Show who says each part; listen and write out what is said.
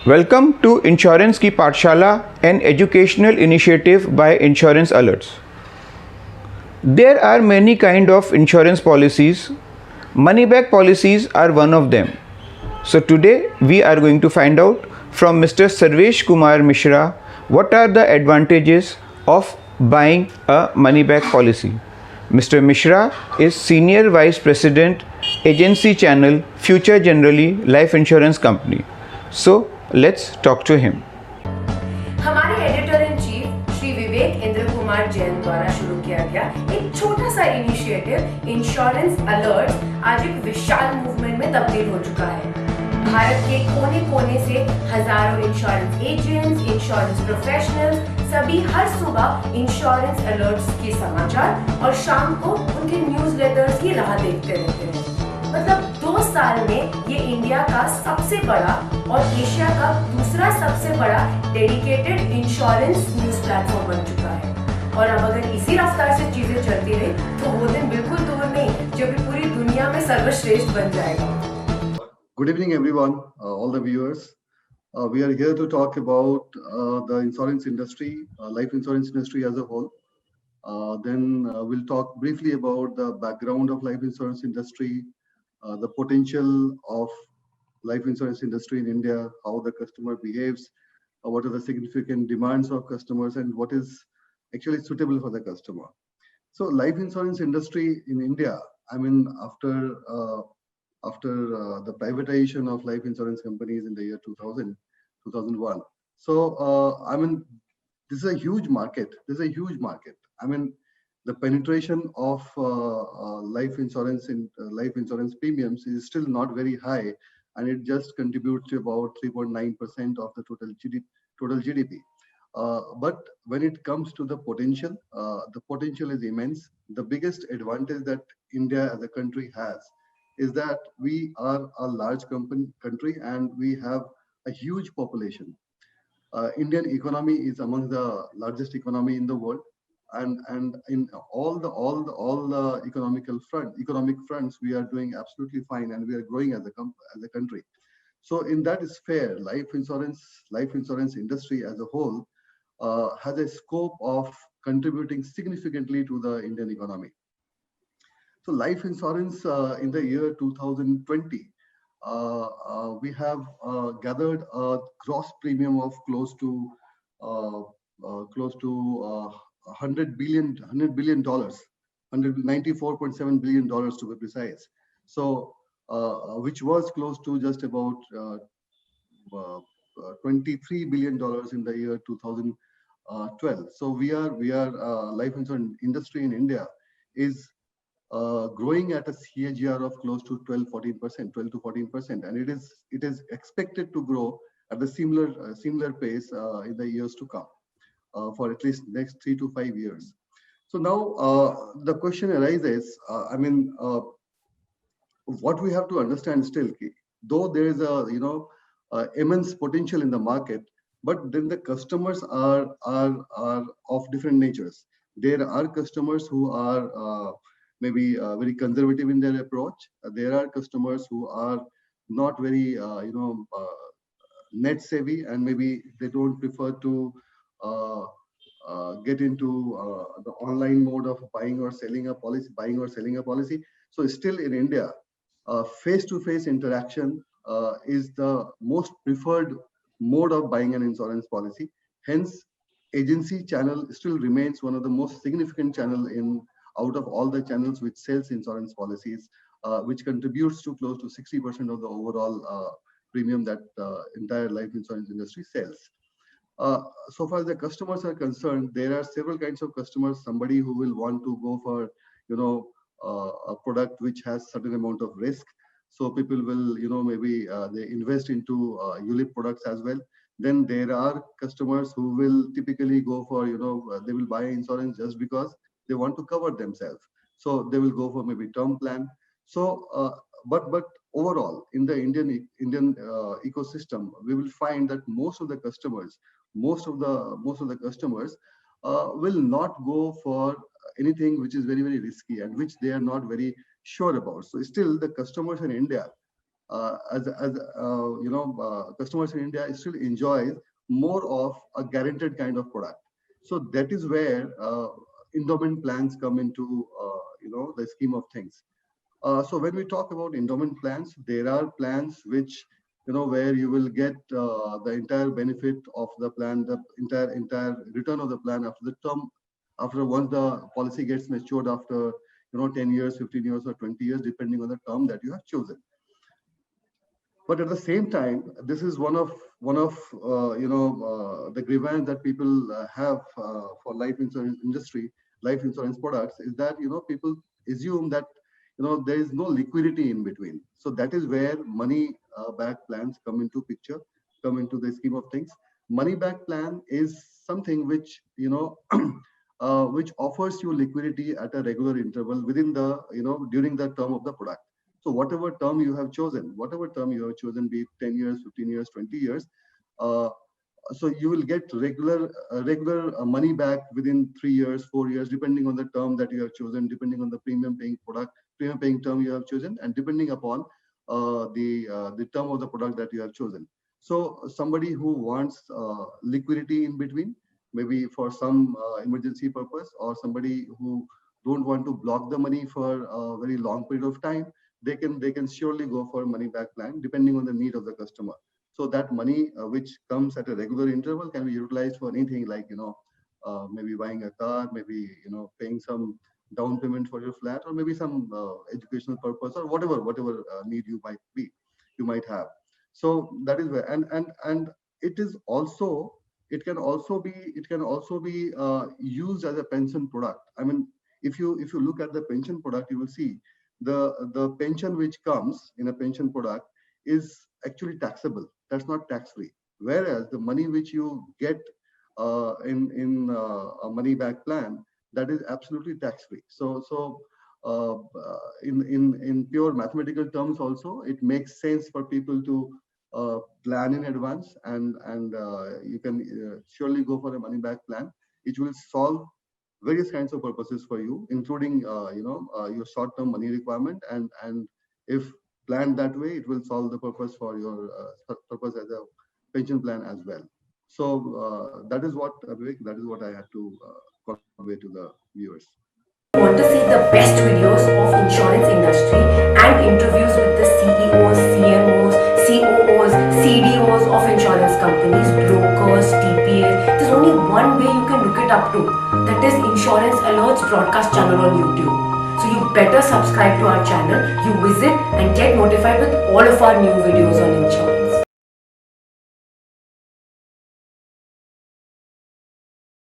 Speaker 1: Welcome to Insurance Ki Pathshala, an educational initiative by Insurance Alerts. There are many kind of insurance policies. Money back policies are one of them. So today we are going to find out from Mr. Sarvesh Kumar Mishra what are the advantages of buying a money back policy. Mr. Mishra is Senior Vice President, Agency Channel, Future Generali Life Insurance Company. So let's talk to him.
Speaker 2: हमारे editor in chief Shri Vivek Indra Kumar Jain द्वारा शुरू किया गया एक छोटा सा initiative insurance alert आज एक विशाल मूवमेंट में तब्दील हो चुका है। भारत के कोने कोने से हजारों इंश्योरेंस एजेंट्स, इंश्योरेंस प्रोफेशनल्स सभी हर सुबह इंश्योरेंस अलर्ट्स के समाचार और शाम को उनके न्यूज़लेटर्स की राह देखते रहते हैं। मतलब 2 साल में ये इंडिया का सबसे बड़ा और एशिया का दूसरा सबसे बड़ा डेडिकेटेड इंश्योरेंस न्यूज़ प्लेटफॉर्म बन चुका है। और अब अगर इसी रफ्तार से चीजें चलती रही तो वो दिन बिल्कुल दूर नहीं जब ये पूरी दुनिया में सर्वश्रेष्ठ बन जाएगा।
Speaker 3: Good evening, everyone, all the viewers. We are here to talk about the insurance industry, life insurance industry as a whole. Then we'll talk briefly about the background of life insurance industry, the potential of life insurance industry in India, how the customer behaves, what are the significant demands of customers, and what is actually suitable for the customer. So life insurance industry in India, I mean, after the privatization of life insurance companies in the year 2000, 2001. So, I mean, this is a huge market. This is a huge market. I mean, the penetration of life insurance in life insurance premiums is still not very high, and it just contributes to about 3.9% of the total GDP. But when it comes to the potential is immense. The biggest advantage that India as a country has is that we are a large country and we have a huge population. Indian economy is among the largest economy in the world, and in all the economic fronts, we are doing absolutely fine, and we are growing as a country. So in that sphere, life insurance industry as a whole has a scope of contributing significantly to the Indian economy. So life insurance in the year 2020, we have gathered a gross premium of close to $100 billion, $194.7 billion to be precise. So which was close to just about $23 billion in the year 2012. So we are life insurance industry in India is growing at a CAGR of close to 12 to 14%, and it is expected to grow at the similar pace in the years to come for at least next 3 to 5 years. So now the question arises. What we have to understand still, though there is a immense potential in the market, but then the customers are of different natures. There are customers who are maybe very conservative in their approach. There are customers who are not very, net savvy, and maybe they don't prefer to get into the online mode of buying or selling a policy. So still in India, face-to-face interaction is the most preferred mode of buying an insurance policy. Hence, agency channel still remains one of the most significant channel out of all the channels which sells insurance policies, which contributes to close to 60% of the overall premium that entire life insurance industry sells. So far as the customers are concerned, there are several kinds of customers. Somebody who will want to go for, a product which has certain amount of risk. So people will, maybe they invest into ULIP products as well. Then there are customers who will typically go for, they will buy insurance just because they want to cover themselves. So they will go for maybe term plan. So, but overall, in the Indian ecosystem, we will find that most of the customers will not go for anything which is very, very risky and which they are not very sure about. So still the customers in India customers in India still enjoy more of a guaranteed kind of product. So that is where endowment plans come into the scheme of things. So when we talk about endowment plans, there are plans which where you will get the entire benefit of the plan, the entire return of the plan after the term, after once the policy gets matured after 10 years, 15 years, or 20 years, depending on the term that you have chosen. But at the same time, this is one of the grievance that people have for life insurance industry, life insurance products, is that people assume that there is no liquidity in between. So that is where money back plans come into picture, come into the scheme of things. Money back plan is something which which offers you liquidity at a regular interval within the during the term of the product. So whatever term you have chosen, be it 10 years, 15 years, 20 years, so you will get regular money back within 3 years, 4 years, depending on the term that you have chosen, depending on the premium paying term you have chosen, and depending upon the term of the product that you have chosen. So somebody who wants liquidity in between, maybe for some emergency purpose, or somebody who don't want to block the money for a very long period of time, they can surely go for money back plan depending on the need of the customer. So that money which comes at a regular interval can be utilized for anything like maybe buying a car, maybe paying some down payment for your flat, or maybe some educational purpose, or whatever need you might have. So that is where, and it can also be used as a pension product. I mean, if you look at the pension product, you will see the pension which comes in a pension product is actually taxable. That's not tax free. Whereas the money which you get in a money back plan, that is absolutely tax free. So in pure mathematical terms also, it makes sense for people to plan in advance, and you can surely go for a money back plan. It will solve various kinds of purposes for you, including your short-term money requirement, and if planned that way, it will solve the purpose for your purpose as a pension plan as well. So that is what I had to convey to the viewers.
Speaker 2: Want to see the best videos of insurance industry and interviews with the CEOs, CMOs, COOs, CDOs of insurance companies, brokers, TPAs. There's only one way you can look it up to. That is Insurance Alerts broadcast channel on YouTube. So you better subscribe to our channel, you visit and get notified with all of our new videos on insurance.